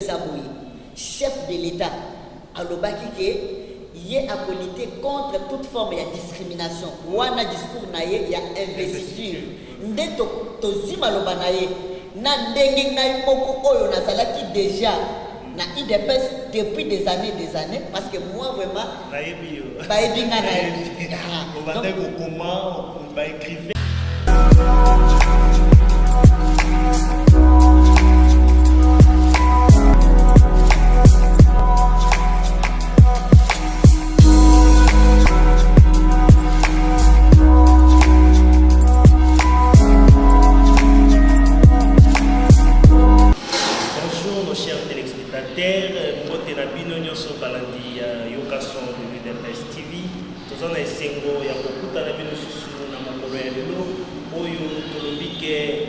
Saboui, chef de l'État, à l'Obaki, il est à lutter contre toute forme de discrimination. Wana discours naie, il y a investiture. Nde to zima lobanaye, na ndenge na moko oyo na salaki déjà na IDPS depuis des années, parce que moi vraiment, baebi nga naebi. On va dire comment on va écrire.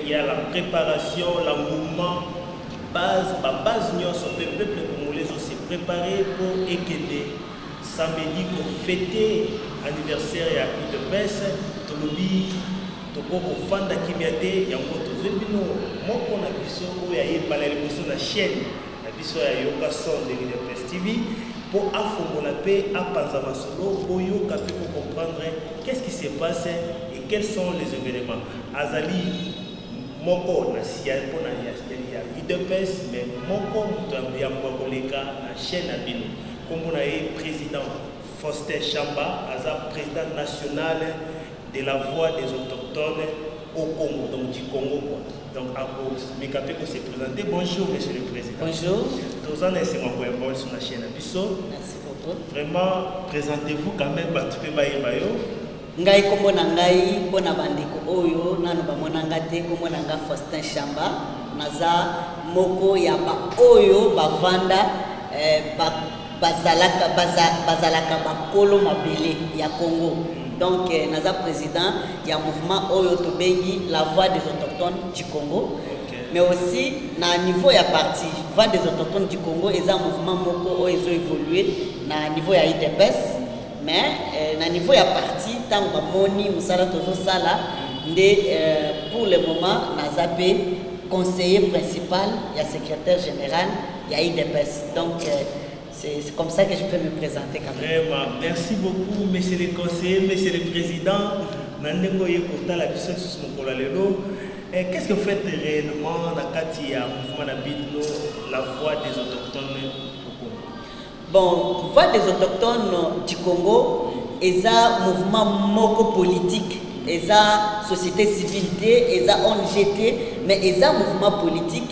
Il y a la préparation, l'engouement, base le peuple congolais s'est préparé pour aider samedi pour fêter l'anniversaire de l'IDPS. Tolobi, toko fanda kimiate, yango tozebino, moko na biso oya yebala liboso na chaîne na biso ya yoka son de l'IDPS TV pour afongola pe apanza masolo oyo kape pour comprendre qu'est-ce qui se passe et quels sont les événements. Azali moko na siya pona ya IDPS mais moko mutambi ya mwakoleka na chaîne na bino kombo na ye président Faustin Chamba aza président national de la voix des autochtones au Congo, donc du Congo quoi. Donc à cause Mekapé ko se présenter. Bonjour monsieur le président. Bonjour. Tous en essayer mon bon sur la chaîne Abisso. Merci beaucoup. Vraiment présentez-vous quand même battu baye bayo. Ngai kombo na ngai pona bandeko oyo nanu bamona ngate kombo na nga Faustin Chamba naza moko ya ba oyo bavanda bazalaka bakolo mabele ya Congo. Donc naza président ya mouvement oyo tobengi la voix des autochtones du Congo. Mais aussi na niveau ya parti voix des autochtones du Congo eza mouvement moko oyo ezo évoluer na niveau ya IDPS. Mais na niveau ya parti tant ba moni musala tozo sala nde pour le moment nazape conseiller principal ya secrétaire général ya IDPS. Donc c'est comme ça que je peux me présenter quand même. Vraiment, merci beaucoup monsieur le conseiller, monsieur le président. Nandengo yekota la biso sur mon kolalelo. Qu'est-ce que vous faites réellement dans kati ya mouvement na bino la voix des autochtones? Bon, voix des autochtones du Congo, eza mouvement moko politique, eza société civile, eza ONGT, mais eza mouvement politique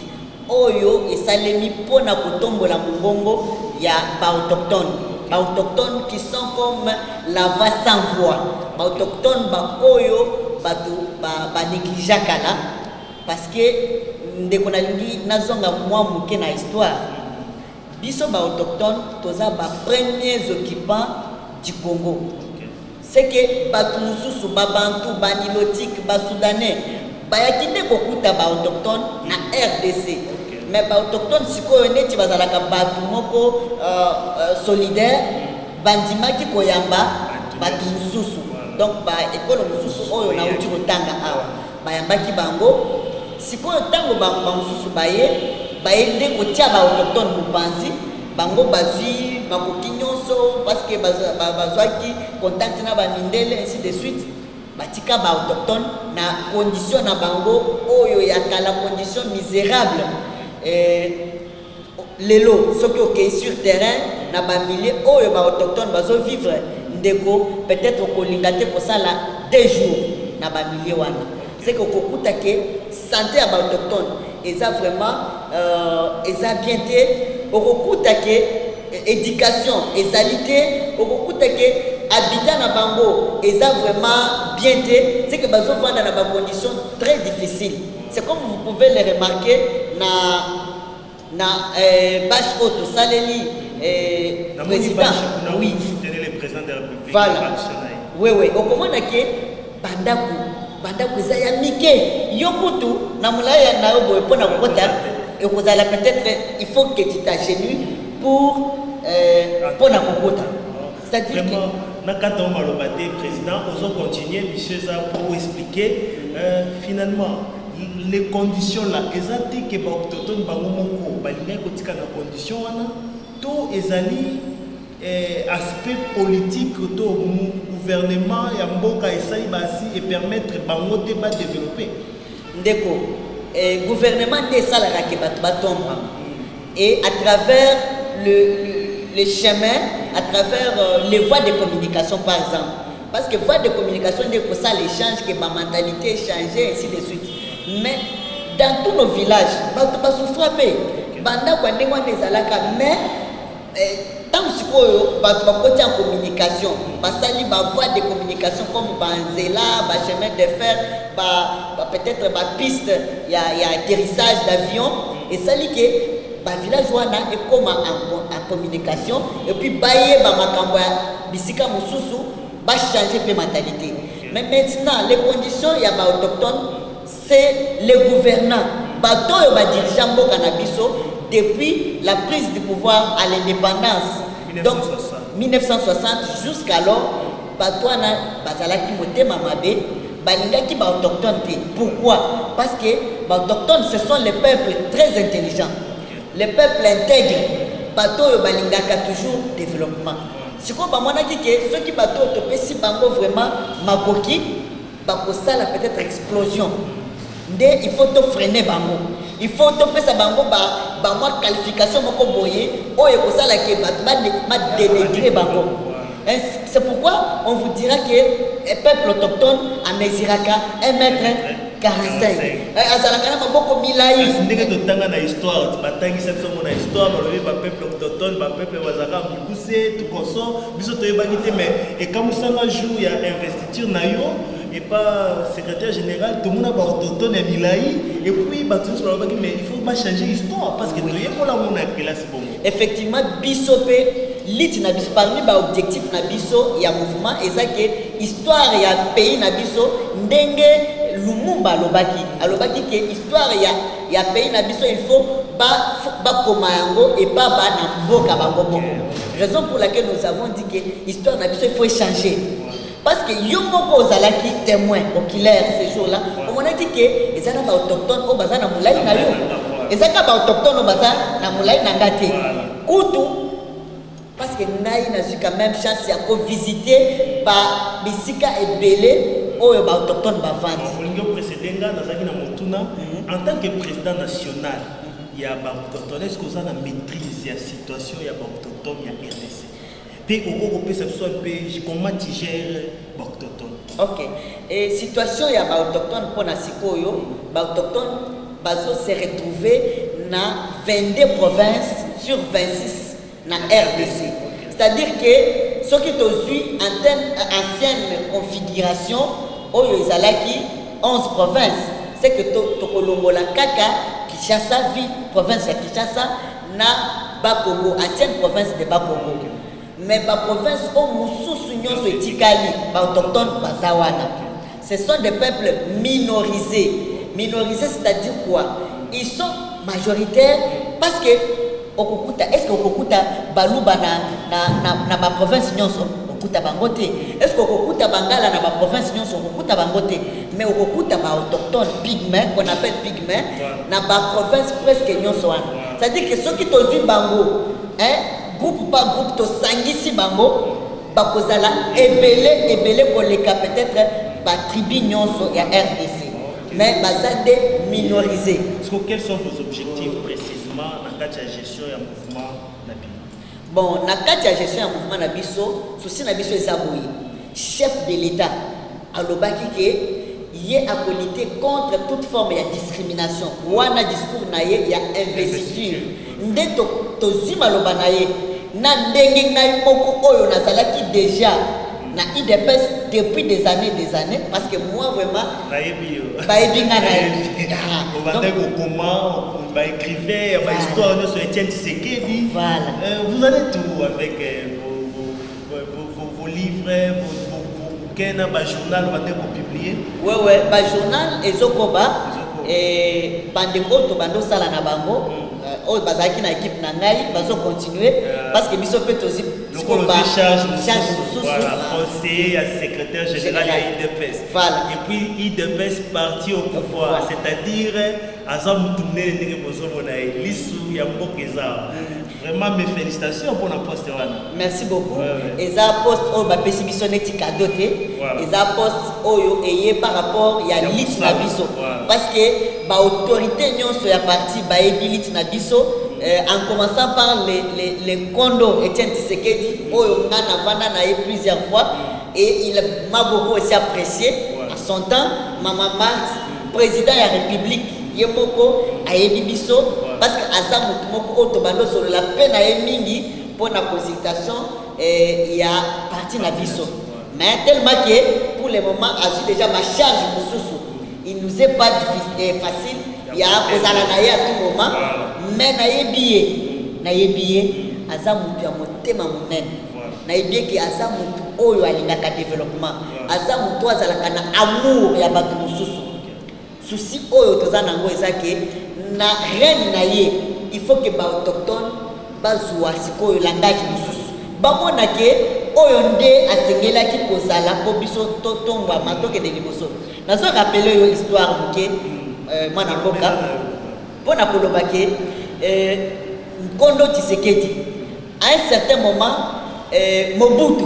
oyo esalemi pona kotombola mongongo ya ba autochtones qui sont comme la voix sans voix, ba autochtones ba oyo ba négligeaka là parce que ndeko na lingi nazonga mwa muke na histoire. Biso ba autochtones toza ba premiers occupants du Congo. C'est que batu mususu ba bantu ba nilotique ba soudanais ba yakinde kokuta ba autochtones na RDC. Mais ba autochtones sikoyo neti bazalaka batu moko solidaire bandimaki koyamba batu mususu. Donc ba ekolo mususu oyo na uti kotanga awa bayambaki bango sikoyo tango ba mususu baende kotia ba autochtone mupanzi bango bazwi makoki nyonso parce que bazwaki contact na bamindele ainsi de suite batika ba autochtone na condition na bango oyo ya kala condition misérable lelo soki okei sur terrain na bamilie oyo ba autochtone bazo vivre ndeko peut-être kolinga te kosala 2 jours na bamilie wana c'est que kokuta ke santé ya ba autochtone eza vraiment eza bien te okokuta ke éducation ezalité okokuta ke habitat na bango eza vraiment bien te c'est que bazo vanda na ba conditions très difficiles. C'est comme vous pouvez le remarquer na bâche auto saleli président oui le président de la République. Voilà. Oui okomona ke bandako eza ya mike yokutu na mulaya na obo pona kokota ekozala peut-être il faut que tu t'agenouilles pour pona kokota. C'est-à-dire que nakata malobate président ozo continuer monsieur za pour expliquer finalement les conditions là, exactement que autochtone bango moko balinga kotika na condition wana to ezali aspect politique to gouvernement ya mboka esali basi et permettre bango de ba développer ndeko gouvernement de sala ka ke batomba et à travers le chemin, à travers les voies de communication par exemple, parce que voies de communication c'est pour ça l'échange que ma mentalité changer ainsi de suite. Mais dans tous nos villages pas souffrir banda kwa ndengwa nezalaka mais tant sikoyo ba côté en communication basali ba voie de communication comme banzela ba chemin de fer ba peut-être ba piste ya atterrissage d'avion et sali que ba village wana et comme en communication et puis baye ba makambo bisika mususu ba changer pe mentalité. Mais maintenant les conditions ya ba autochtone c'est les gouvernants bato yo ba dirigeant mboka na biso depuis la prise du pouvoir à l'indépendance 1960. donc 1960 jusqu'alors bato wana bazalaki motema mabe balingaki ba autochtone te. Pourquoi? Parce que ba autochtone ce sont les peuples très intelligents, les peuples intègres, bato yo balingaka toujours développement. Siko ba monaki ke ceux qui bato to pesi bango vraiment makoki ba kosala peut-être explosion. Ndé il faut to freiner bango. Il faut to pesa bango ba moi qualification moko boye oyo kosala ke bato ba dénigrer bango. C'est pourquoi on vous dira que les peuples autochtones à Meziraka 1m45. Azalakana maboko milai. Ndenge totanga na histoire, batangi cette somme na histoire, balobi ba peuple autochtone, ba peuple wazaka mikuse, tout konso, biso toyebaki te mais et comme ça un jour il y a investiture na yo et pas secrétaire général tout le monde a autochtone et milai et puis ba tous balobaki mais il faut pas changer l'histoire parce que toyekola mona classe bon. Effectivement bisope lit na biso parmi ba objectif na biso ya mouvement ezake histoire ya pays na biso ndenge Lumumba alobaki que histoire ya pays na biso il faut ba komayango et pas ba na mboka bango boko. Raison pour laquelle nous avons dit que histoire na biso il faut échanger. Parce que yo moko ozalaki témoin oculaire ces jours-là, on a dit que ezana ba autochtone o baza na mulai na yo. Ezaka ba autochtone o baza na mulai na ngate. Kutu parce que ngai na eu quand même chance ya ko visiter ba bisika ebele oyo ba autochtone ba vandi. Olingo précédent nazaki na motuna en tant que président national ya ba autochtone est-ce que vous avez maîtrise ya situation ya ba autochtone ya RDC. Pe oko pesa soit pe comment tu gères ba autochtone. OK. Et situation ya ba autochtone pona sikoyo ba autochtone bazo se retrouver na 22 provinces sur 26 na RDC. C'est-à-dire que ce qui est en termes ancienne configuration, oyo ezalaki 11 provinces, c'est que tokolongola kaka Kinshasa ville province ya Kinshasa na Bakongo, ancienne province de Bakongo. Mais ba province o mususu nyonso etikali ba autochtone bazawana. Ce sont des peuples minorisés. Minorisés c'est-à-dire quoi? Ils sont majoritaires parce que est-ce que Okukuta Baluba na ma province nyonso Okukuta Bangote? Est-ce que Okukuta Bangala na ma province nyonso Okukuta Bangote? Mais Okukuta ba autochtone pygmée qu'on appelle pygmée na ma province presque nyonso. C'est-à-dire que ceux qui tozu bango, groupe par groupe to sangisi bango, bakozala ebele koleka peut-être ba tribu nyonso ya RDC. Mais bazade minorisé. Quels sont vos objectifs précisément dans la gestion du mouvement Nabi? Bon, dans la gestion du mouvement Nabiso, souci Nabiso est aboui. Chef de l'État, alobaki ke yé a lutter contre toute forme de discrimination. Wana discours naye ya investiture. Nde to zima loba naye na ndenge ngai moko oyo nazalaki déjà na IDPS depuis des années parce que moi vraiment comment on écrivait histoire sur Étienne Tshisekedi. Vous allez tout avec vos livres, vos bouquins, vos journal vous publier. Ouais journal ezokoba et bandeko to bando sala na bango oyo bazalaki na équipe na ngai bazocontinue parce que biso mpe tozi charge voilà, conseiller à secrétaire général à IDPS. Voilà. Et puis IDPS parti au pouvoir, c'est-à-dire Azam tourné les bozomona lisu ya mbokeza. Vraiment mes félicitations pour la poste wana. Merci beaucoup. Et ça poste au ba pesi biso neti cadeau te. Et ça poste oyo eye par rapport ya lit na biso. Parce que ba autorité nyonso ya parti ba ebilit na biso. En commençant par les condos Etienne Tshisekedi, oyo ngana vanda na plusieurs fois et il m'a beaucoup aussi apprécié à son temps. Maman Malte, président de la République, Yemoko a biso parce que Azam Moko Otobando sur la peine à mingi pour la consultation il y a parti na biso. Mais tellement que pour le moment, a déjà ma charge Moussoussou. Il nous est pas facile. Il y a posé à tout moment. Mais na yebiye aza mutu ya motema monene na yebiye ki aza mutu oyo alingaka développement aza mutu azalaka na amour ya bato mosusu souci oyo toza nango eza ke na reine na ye il faut que ba autochtone bazwa sikoyo langage mosusu bamona ke oyo nde asengelaki kozala po biso totongwama tokende liboso nazo rappele yo histoire moke mwana mboka mpona koloba ke Kondo Tshisekedi, à un certain moment, Mobutu,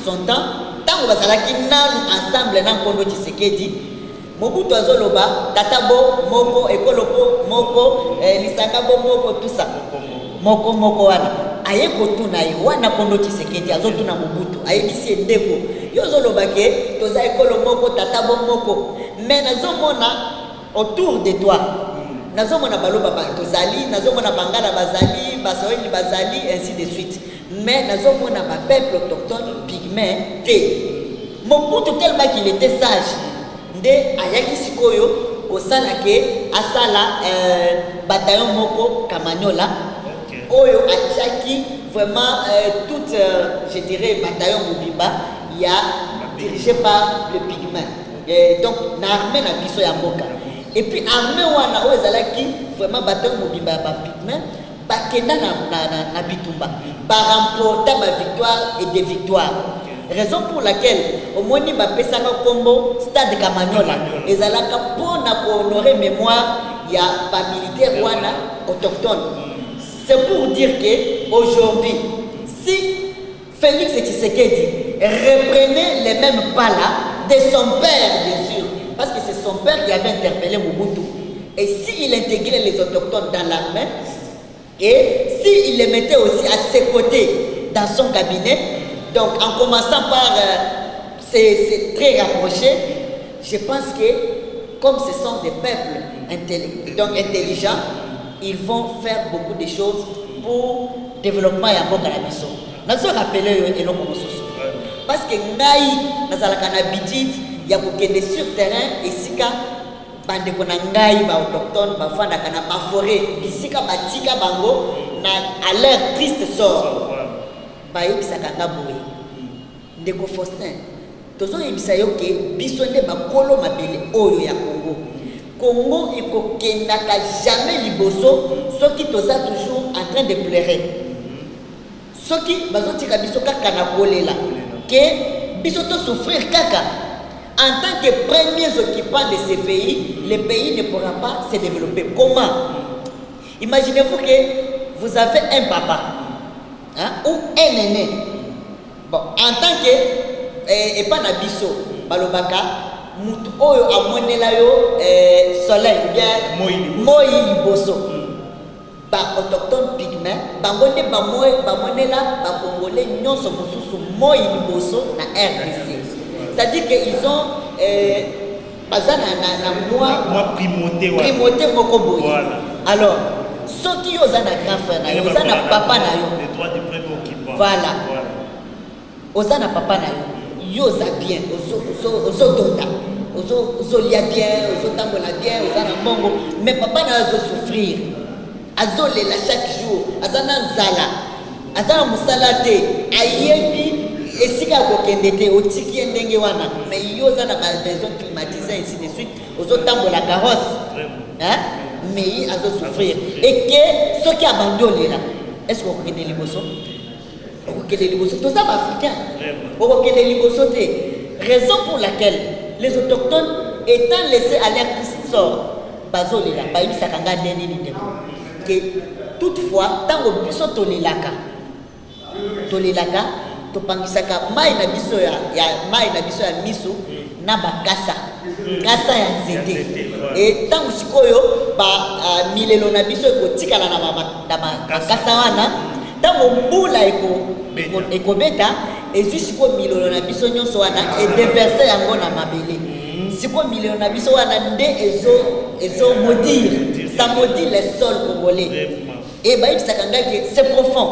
son temps, tant que bazalaki nanu ensemble na Kondo Tshisekedi, Mobutu azoloba, Tatabo, Moko, Ekolopo, Moko, Lisangabo, Moko, tout ça. Moko, Moko, wana. Aye kotuna ye, wana Kondo Tshisekedi, azotuna Mobutu, aye bisi ndeko. Yo zoloba ke, toza Ekolo Moko, Tatabo, Moko. Mais nazomona autour de toi. Nazomona baloba tozali nazomona bangala bazali basaweli bazali ainsi de suite mais nazomona ba peuple autochtone pygmée te Mobutu tellement qu'il était sage nde ayaki sikoyo osala ke asala bataillon moko Kamanyola oyo achaki vraiment toute je dirais bataillon Mobimba il y a dirigé par le pygmée donc na armée na biso ya mboka. Et puis armée wana oyo ezalaki vraiment bataillon Mobimba ba pygmée bakenda na bitumba ba remporter ba victoire et des victoires. Raison pour laquelle au moins ni ba pesaka kombo stade Kamanyola ezalaka pona ko honorer mémoire ya ba militaire wana autochtone. C'est pour dire que aujourd'hui si Félix Tshisekedi reprenait les mêmes pas là de son père bien sûr. Parce que c'est son père qui avait interpellé Mobutu. Et s'il intégrait les autochtones dans l'armée, et s'il les mettait aussi à ses côtés dans son cabinet, donc en commençant par c'est très rapproché, je pense que comme ce sont des peuples intelligents, ils vont faire beaucoup de choses pour le développement et la biso. Nous sommes rappelés parce que Naï, nous avons l'habitude ya kokende sur terrain esika bandeko na ngai ba autochtone bafandaka na ba forêt bisika batika bango na à leur triste sort bayebisaka nga boye ndeko Faustin tozoyebisa yo ke biso nde bakolo mabele oyo ya Congo ekokendaka jamais liboso soki toza toujours en train de pleurer soki bazotika biso kaka na kolela ke biso to souffrir kaka. En tant que premiers occupants de ces pays, le pays ne pourra pas se développer. Comment? Imaginez-vous que vous avez un papa ou un aîné. Bon, en tant que et pas nabiso, balobaka, mutu oyo amonela yo soleil bien moi liboso. Ba autochtone pygmée, bangonde ba moi ba monela ba congolais nyonso mususu moi liboso na RDC. C'est-à-dire qu'ils ont moi primauté moko boye. Alors, ceux qui ont un grand frère, ils ont un papa na yo. Les droits du premier occupant. Voilà. Ils ont un papa na yo. Ils ont bien, ils ont dota. Ils ont lia bien, ils ont tambola bien, ils ont un bongo. Mais papa na yo souffrir. Ils ont les chaque jour. Ils ont un zala. Ils ont un musalate. Ayebi. Et si vous avez au tiki ndenge wana mais yoza na maison climatisée ainsi de suite aux autres temps la carrosse hein mais à souffrir. Et que ceux qui abandonnent là, est-ce qu'on connaît les bossons? On connaît les bossons. Tout ça, africain. On connaît les bossons. Raison pour laquelle les autochtones étant laissés à l'air qui sort, bazoli là, bah il s'akanga deni ni deko. Que toutefois, tant au biso tolelaka, topangisaka mai na biso ya miso na bakasa. Kasa ya nzete. Et tant sikoyo ba milelo na biso ekotikala na bakasa wana, tant mbula eko beta ezusiko milelo na biso nyonso wana et déverser yango na mabele. Siko milelo na biso wana nde ezo maudire, ça maudit les sols congolais. Et bah il s'akanga que c'est profond.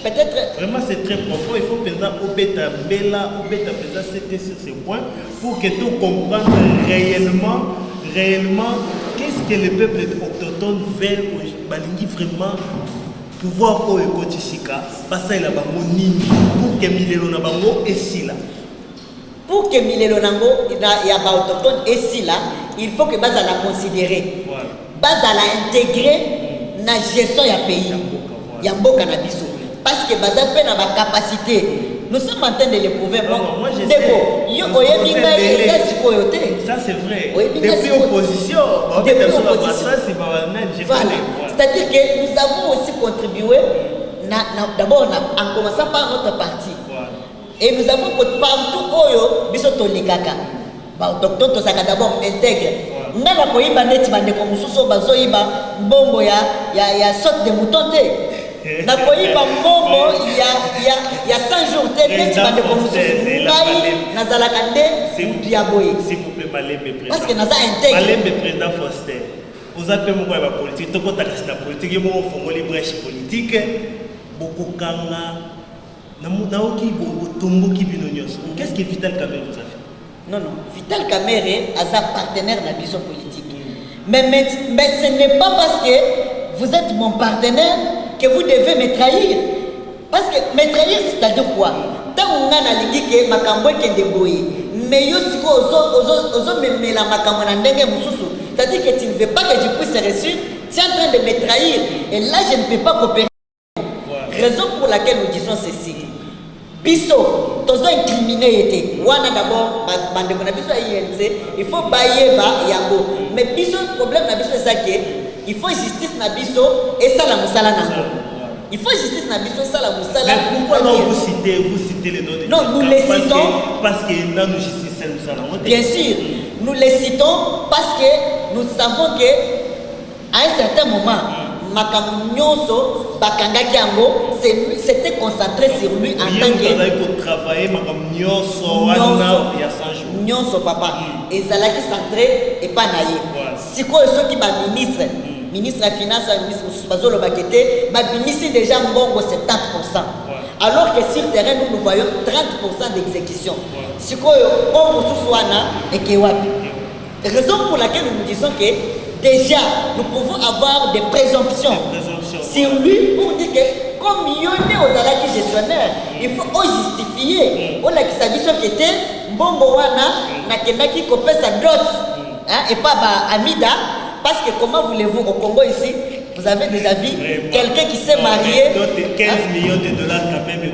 Peut-être vraiment c'est très profond. Il faut penser au bêta bella, au bêta bella, c'était sur ce point pour que tout comprenne réellement qu'est-ce que les peuples autochtones veulent balingi vraiment pouvoir au ekotishika passer la bango nini pour que milelo na bango esila. Pour que milelo nango ya ba autochtone esila, il faut que baza la considérer. Voilà. Baza la intégrer na gestion ya pays. Ya mboka na biso. Parce que baza pe na ba capacité. Nous sommes en train de les prouver. Moi je sais. Ça c'est vrai. Depuis opposition. Voilà. C'est-à-dire que nous avons aussi contribué, d'abord en commençant par notre parti. Voilà. Et nous avons partout oyo biso tolikaka. Ba autochtone to saka d'abord intègre. Ngala ko yiba neti bande ko mususu bazoyiba mbongo ya sorte de mouton te. Na ko yiba mbongo ya 100 jours te neti bande ko mususu. Ngai nazalaka nde mutia boye. S'il vous plaît Malembe président. Parce que naza intègre. Malembe président Foster. Vous appelez moi la politique, tout contre la politique, il y a une brèche politique, beaucoup de qu'est-ce que Vital Kamerhe vous a fait? Non, Vital Kamerhe est un partenaire de la vision politique. Mais ce n'est pas parce que vous êtes mon partenaire que vous devez me trahir. Parce que me trahir, c'est-à-dire quoi? Tant qu'on a dit que ma cambo est débrouillé, mais yo si ozo me la makambo na ndenge mususu. C'est-à-dire que tu ne veux pas que je puisse réussir, tu es en train de me trahir. Et là, je ne peux pas coopérer. Voilà. Raison pour laquelle nous disons ceci. Bisso, tous les incriminés étaient. Wana d'abord, il faut bailler yango. Mais Bisso, le problème na Bisso, c'est ça que il faut justice na Bisso et ça la musala nango. Il faut justice na Bisso, ça la musala. Mais pourquoi non vous citez les noms de non, nous les citons. Parce que nous avons justice, c'est le musala. Bien sûr. Nous les citons parce que nous savons qu'à un certain moment, Makamnyonso, Bakangaki Ango, s'était concentré sur lui en tant que. Pour travailler, Makamnyonso, Nyonso, papa. Et Zalaki centré et pas naïe. Si quoi, ceux qui sont ministre des Finances, ministre Bazolo Bakete, ministre déjà Mbongo 70%. Alors que sur le terrain, nous voyons 30% d'exécution. Si quoi, on et Kewapi. Raison pour laquelle nous disons que déjà nous pouvons avoir des présomptions sur lui pour dire que comme il y a aux alaki gestionnaires, il faut justifier. On a qui s'agit qui était Mbongo wana na kendaki kopé sa dot et pas Amida parce que comment voulez-vous au Congo ici vous avez déjà vu quelqu'un qui s'est marié 15 millions de dollars quand même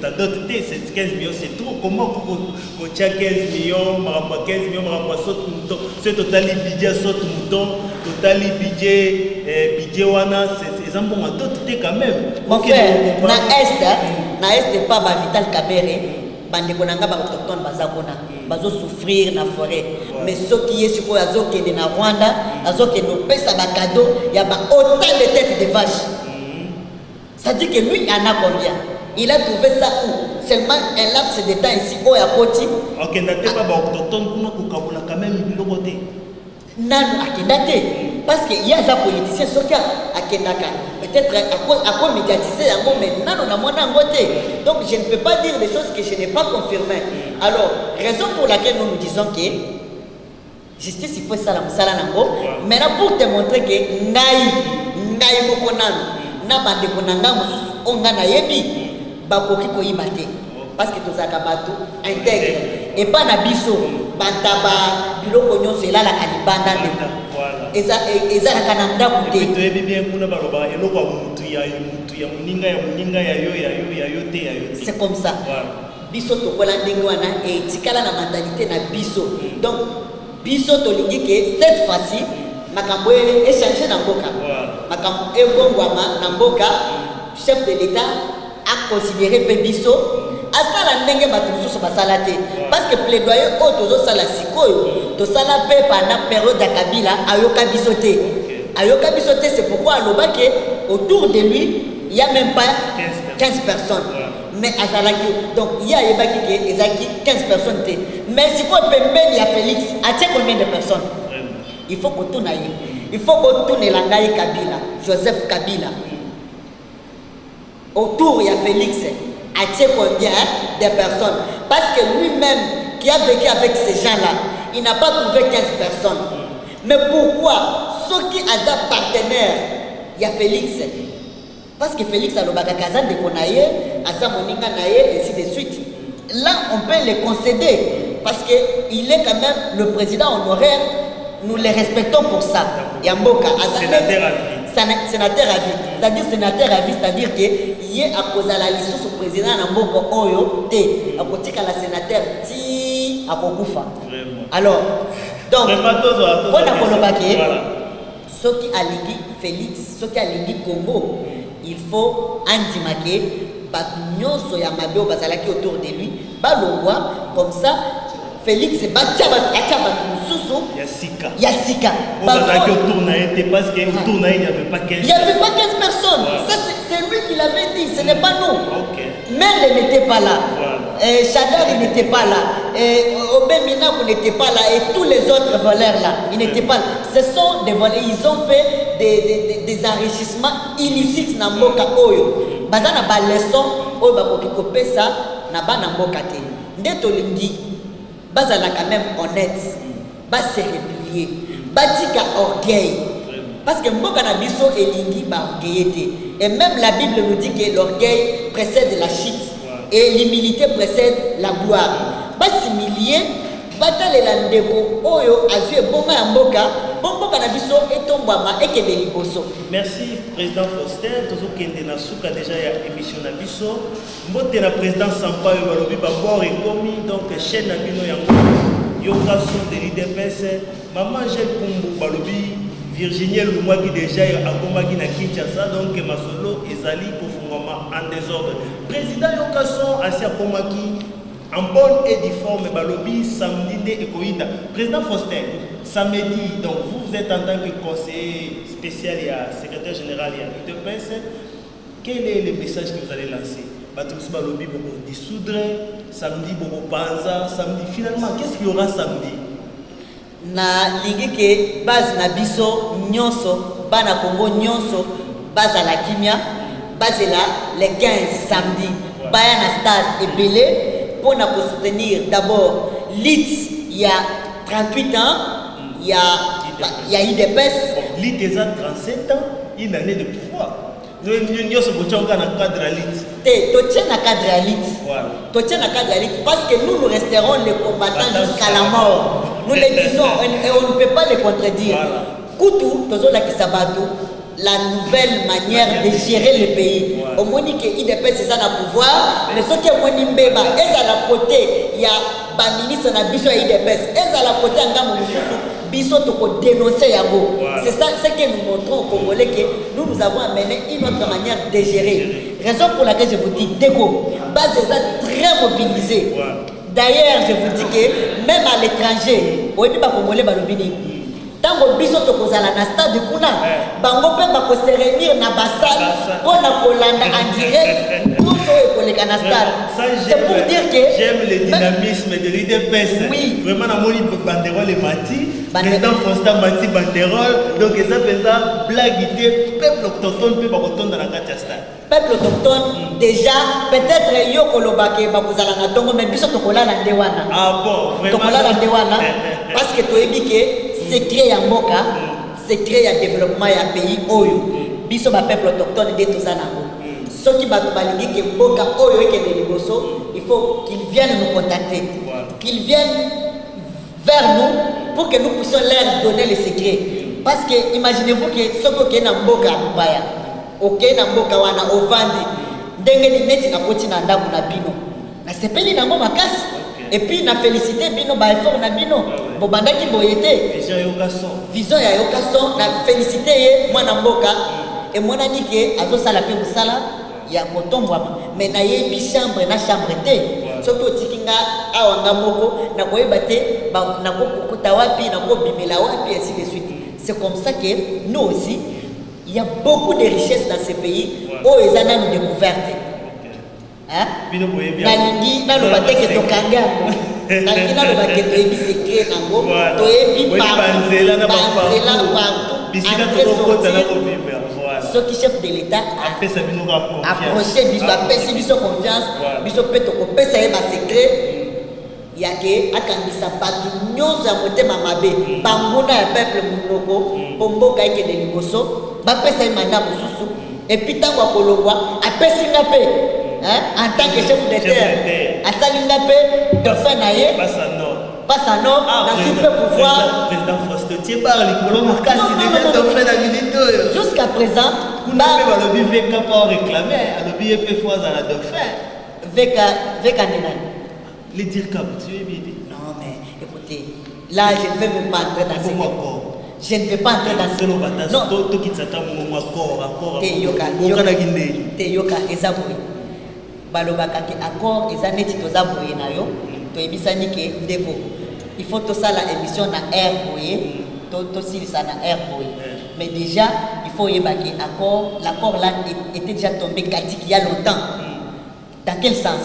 ta dot c'est 15 millions c'est trop comment vous tient 15 millions 15 millions saute mouton c'est total budget saute mouton total budget wana c'est un bon dot quand même mon frère na est pas Vital Kamerhe bande konanga ba autochtone bazakona bazo souffrir na forêt mais ce qui est sur azokende na Rwanda azokende pesa ba cadeau ya ba autant de têtes de vache ça dit que lui en a combien il a trouvé ça où seulement un laps de temps ici au Yakoti OK n'était pas ba autochtone kuma kokabula quand même biloko te nanu akendate parce que il y a des politiciens soka akendaka peut-être à quoi médiatiser yango mais nanu na mona ngote donc je ne peux pas dire des choses que je n'ai pas confirmées. Alors raison pour laquelle nous disons que justice il faut ça la musala nango maintenant pour te montrer que ngai moko nanu na bande konanga mususu onga na yebi bakoki koyiba te parce que tozaka bato intègre et pas na biso bantaba biloko nyonso elalaka libanda ndeko eza na kananda côté to yebi bien kuna baloba eloko mutu ya muninga ya yo te. C'est comme ça. Biso to kola ndenge wana et tikala na mentalité na biso. Donc biso to lingi que cette fois-ci makambo échanger na mboka. Makambo ebongwama na mboka, chef de l'État a considéré pe biso asala ndenge bato mosusu basala te parce que plaidoyer oyo tozosala sikoyo tosala pe pendant période ya Kabila ayoka biso te. C'est pourquoi aloba que autour de lui il y a même pas 15 personnes. Mais azalaki donc il y a yebaki que ezaki 15 personnes te. Mais sikoyo pembeni ya Félix atie combien de personnes? Il faut que tout naïe. Il faut que tout nelangai Kabila, Joseph Kabila. Autour il y a Félix atie combien de personnes? Parce que lui-même qui a vécu avec ces gens-là, il n'a pas trouvé 15 personnes. Mais pourquoi ceux qui ont des partenaires, il y a Félix. Parce que Félix a le bagagazan de Konaye, Asa Moninga Naye, ainsi de suite. Là, on peut les concéder. Parce qu'il est quand même le président honoraire. Nous les respectons pour ça. Yamboka, sénateur à vie. Sénateur à vie. C'est-à-dire sénateur à vie, c'est-à-dire qu'il y a à cause de la licence au président Namboka Oyo, T. À côté de la sénateur, Ti, à Kokufa. Alors, donc, on a coloqué. Ce qui a lié Félix, ce qui a lié Congo, il faut indiquer que Yamabeo Bazalaki autour de lui, Balongwa, comme ça, Félix et Batiaba Sousou, Yassika. Parce qu'autour il n'y avait pas 15 Il n'y avait pas 15 personnes. Ça, c'est lui qui l'avait dit, ce n'est pas nous. Mende n'était pas là. Chadar n'était pas là. Obemina n'était pas là. Et tous les autres voleurs là, ils n'étaient pas là. Ce sont des voleurs. Ils ont fait des enrichissements illicites dans Mboka Oyo. Bazana ba leçon, Oyo bakoki kopesa na ba na Mboka te. Ndeto lingi. Bazana quand même honnête. Bas se replier. Batika orgueil. Parce que Mboka na biso elingi ba orgueillité. Et même la Bible nous dit que l'orgueil précède la chute et l'humilité précède la gloire. Bas s'humilier, batalela ndeko oyo azue boma ya mboka, mboka na biso etombama ekende liboso. Merci président Faustin, tozo kende na suka déjà ya émission na biso. Mbote na président Sampaio balobi ba bord ekomi donc chaîne na bino yango. Yoka son de l'IDPS, maman Gel Kumbu balobi Virginie Lumwa qui déjà a combattu na Kinshasa, donc Masolo ezali kofungama en désordre. Président Yokason a combattu en bonne et due forme balobi samedi de Ekoïda. Président Faustin, samedi, donc vous êtes en tant que conseiller spécial et secrétaire général et l'IDPS, quel est le message que vous allez lancer? Batumsi balobi pour dissoudre, samedi pour panza, samedi finalement qu'est-ce qu'il y aura samedi? Na lingi ke base na biso nyonso bana Congo nyonso base la kimia base là les 15 samedi baya na stade ebele pour na soutenir d'abord lit il y a 38 ans il y a IDPS lit déjà 37 ans une année de pouvoir nous sommes dans le cadre de lit tu tiens na cadre de lit tu tiens na cadre de lit parce que nous resterons les combattants jusqu'à la mort. Nous les disons et on ne peut pas les contredire. Koutou, la nouvelle manière de gérer le pays. Au Monique IDP c'est ça le pouvoir, mais ce qui est Monimbeba, et à la côté, il y a un ministre na biso IDP, et à la côté en biso to dénoncer Yango. C'est ça ce que nous montrons aux Congolais que nous avons amené une autre manière de gérer. Raison pour laquelle je vous dis déco, base est très mobilisée. D'ailleurs, je vous dis que même à l'étranger, on dit pas Congolais balobini. Tant que biso to kozala na stade kuna, bango pe ba ko se réunir na basal pour na kolanda en direct pour que les canastades. C'est pour dire que j'aime le dynamisme de l'IDPS. Oui. Vraiment na moni banderole et mati, président Faustin Mati banderole, donc ça fait ça blaguité peuple autochtone pe ba ko tonda na kati ya stade. Peuple autochtone déjà peut-être yo kolobake ba kozala na tongo mais biso to kolala ndewana. Ah bon, vraiment. To kolala ndewana parce que to ebike secret ya mboka, secret ya développement ya pays oyo. Biso ba peuple autochtone de tout ça nango. Ceux qui bato balingi ke mboka oyo ekende liboso, il faut qu'ils viennent nous contacter. Qu'ils viennent vers nous pour que nous puissions leur donner les secrets. Parce que imaginez-vous que ce que na mboka mubaya, ok na mboka wana ovandi, ndenge ni neti na koti na ndaku na bino. Na sepeli na ngo makasi. Et puis na félicité bino ba effort na bino. Bo bandaki boyete. Vision ya yokason na félicité ye mwana mboka et mwana nike azo sala pe musala ya kotombwa mais na yebi chambre na chambre te. Soki otikinga awanga moko na koyeba te na kokuta wapi na kobimela wapi ainsi de suite. C'est comme ça que nous aussi il y a beaucoup de richesses dans ce pays où ils en ont découvert. Hein? Nalingi na lo bateke to kanga. Nalingi na lo bateke to ebi secret nango. To ebi banzela na partout. Bisika to kota na kobimba. Ce qui chef de l'État a approché biso apesi biso confiance biso pe to kopesa ye ba secret. Yake akangisa batu nyonso ya motema mabe banguna ya peuple munoko pomboka eke de liboso bapesa ye mandat mosusu et puis tango akolongwa apesi nga pe en tant que chef de terre asali nga pe dauphin na ye passe à nord na super pouvoir président Faustin par likolo makasi déjà dauphin na milito jusqu'à présent kuna pe balobi veka pas réclamer alobi ye pe fois à la dauphin veka nena. Les dire comme tu es bien. Non, mais écoutez, là, je ne vais même pas entrer dans ce Je ne vais pas entrer dans ce Non, te yoka ezabui. Balobaka ki accord ezaneti tozabuye na yo. To ebisani ke ndeko. Il faut tout ça la émission na air boye. To silisa na air boye. Mais déjà, il faut yebaki accord. L'accord là était déjà tombé katik il y a longtemps. Dans quel sens?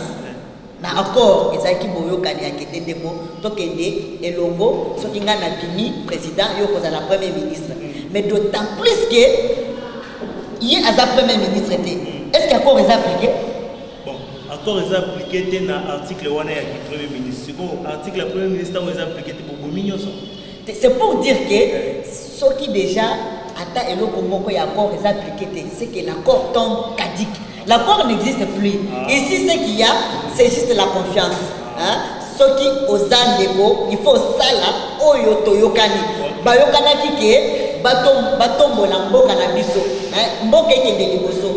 Na accord ezaki boyokani akete ndeko tokende elongo soki nga na bimi président yo koza la premier ministre mais d'autant plus que il est à premier ministre est-ce que accord est appliqué bon accord est appliqué dans article 1 ya premier ministre bon article premier ministre est appliqué pour bominyo so c'est pour dire que soki déjà ata eloko moko ya accord est appliqué c'est que l'accord tombe caduc. L'accord n'existe plus. Ici, ce qu'il y a, c'est juste la confiance. Hein? Ce qui aux andego, il faut ça là, oyo toyokani. Bayokana kike, batombo la mboka na biso. Mboka eke de liboso.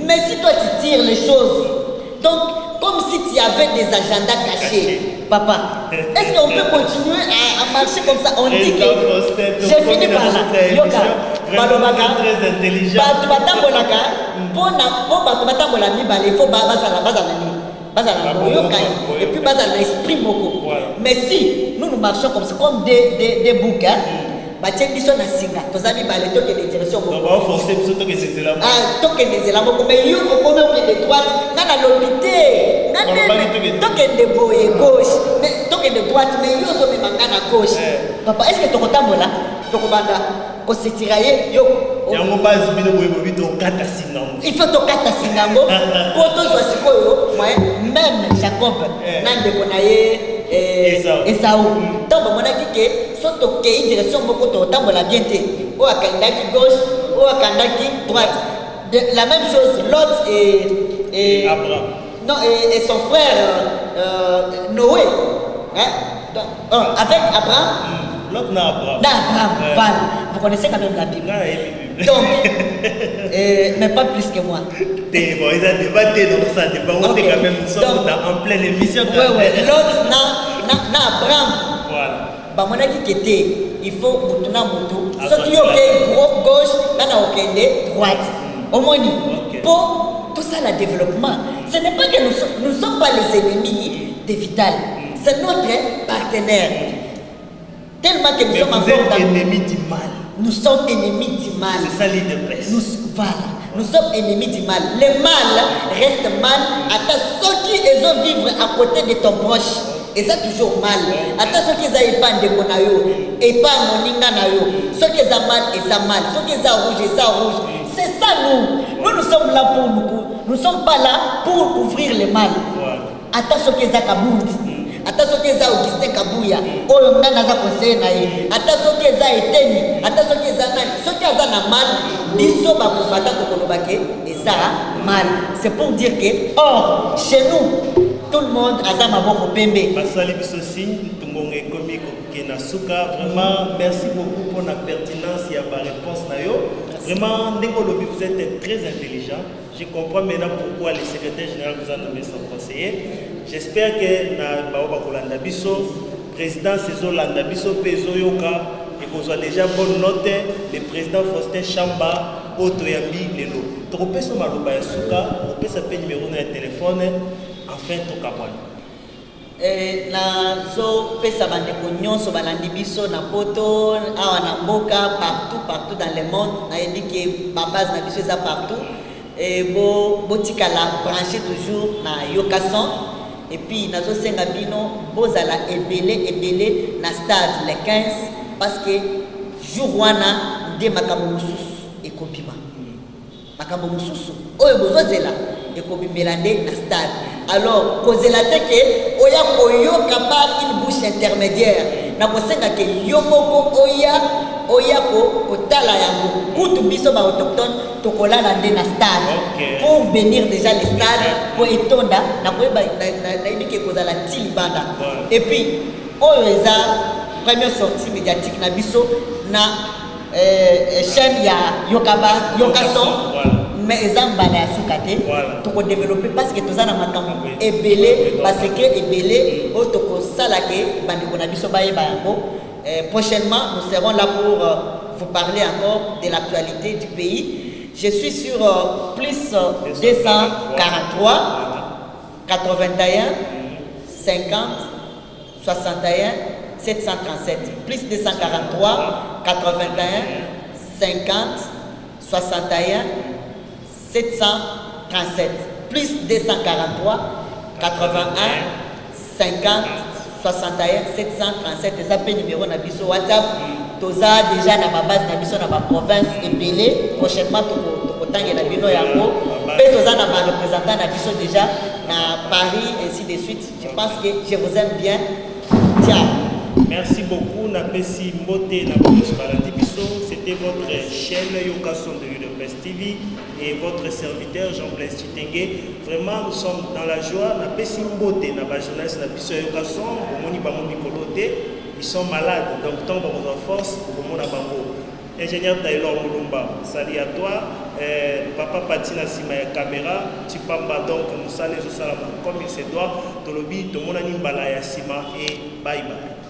Mais si toi tu tires les choses, donc comme si tu avais des agendas cachés, papa, est-ce qu'on peut continuer à marcher comme ça? On dit que j'ai fini par là. Yoka, balobaka, très intelligent. Batambolaka. Il faut et puis l'esprit moko. Mais si nous marchons comme ça, comme des bouquins, mais papa, est-ce que tu il faut to kata singango pour to zo sikoyo même Jacob nande konaye Esau donc mona kike soto ke direction moko to tambola bien te o akandaki gauche o akandaki droite la même chose Lot et Abraham non et son frère Noé hein donc avec Abraham Lot na Abraham voilà vous connaissez quand même la Bible donc mais pas plus que moi bon ils ont débatté dans ça débat on est quand même en pleine émission ouais l'autre na Abraham voilà ba mona kikete il faut mutuna mutu soki yoke gauche na okende droite au moins pour tout ça le développement ce n'est pas que nous sommes pas les ennemis de Vital c'est notre partenaire tellement que nous sommes encore ennemis du mal. Nous sommes ennemis du mal. C'est ça l'idée de presse. Nous sommes ennemis du mal. Le mal reste mal. Attends, ceux qui ont vivre à côté de ton proche, et ça toujours mal. Attends, ceux qui ont pas de monayo, et pas moninga nayo. Ceux qui ont mal, et ça mal. Ceux qui ont rouge, et ça rouge. C'est ça nous. Nous sommes là pour nous. Nous ne sommes pas là pour couvrir le mal. Attends, ceux qui ont kaboudi. Ata soki eza Augustin Kabuya oyo nga naza conseiller na ye ata soki eza Eteni ata soki eza nani soki aza na mal biso bakobata kokolobake eza mal c'est pour dire que or chez nous tout le monde aza maboko pembe. Basali biso signe tungonge komi kokena suka. Vraiment merci beaucoup pour la pertinence et la réponse na yo. Vraiment ndengolobi vous êtes très intelligent. Je comprends maintenant pourquoi le secrétaire général vous a nommé son conseiller. J'espère que na baoba kolanda biso président Sezo landa biso pezo yoka et qu'on soit déjà bonne note le président Faustin Chamba Otoyambi lelo. Tropez sur maloba ya suka, tropez sa pe numéro na téléphone. Enfin, tout capable. Nazo pesa bandeko nyonso balandi biso na poto awa na mboka partout dans le monde na yebi ke ba base na biso eza partout et botikala branché toujours na yokason et puis nazo senga bino bozala ebele na stade le 15 parce que jour wana nde makambo mususu ekobima makambo mususu oyo bozozela ekobimela nde na stade. Alors, kozela teke oya koyoka par une bouche intermédiaire. Na kosenga ke yomoko oya ko otala yango kutu biso ba autochtone tokolala nde na stade pour bénir déjà le stade pour etonda na koyeba na ibike kozala tilibanda. Et puis oyo eza première sortie médiatique na biso na chaîne ya Yokason. Mais les emballés à Soukate, tu peux développer parce que tu as un makambo ebélé, parce que ebélé, au toko salake, bandikonabiso baye bayango. Prochainement, nous serons là pour vous parler encore de l'actualité du pays. Je suis sur plus 243 81 50 61 737. Plus 243 81 50 61 737 plus 243 81 50 61 737 et ça peut numéro na biso WhatsApp toza déjà na base na biso na ba province ebele prochainement tokotange na bino yango pe toza na ba représentant na biso déjà na Paris ainsi de suite. Je pense que je vous aime bien. Ciao. Merci beaucoup na pesi mbote na bolos balandi biso. C'était votre chaîne Yokason de UDPS TV et votre serviteur Jean-Blaise Chitenge. Vraiment nous sommes dans la joie na pesi mbote na ba journaliste na biso Yokason omoni bango mikolote. Ils sont malades donc tant pour votre force pour mon bango. Ingénieur Taylor Mulumba, salut à toi. Papa Patina Sima ya caméra, tu pamba donc nous allons comme il se doit. Tolobi, tout le monde a Sima et bye bye.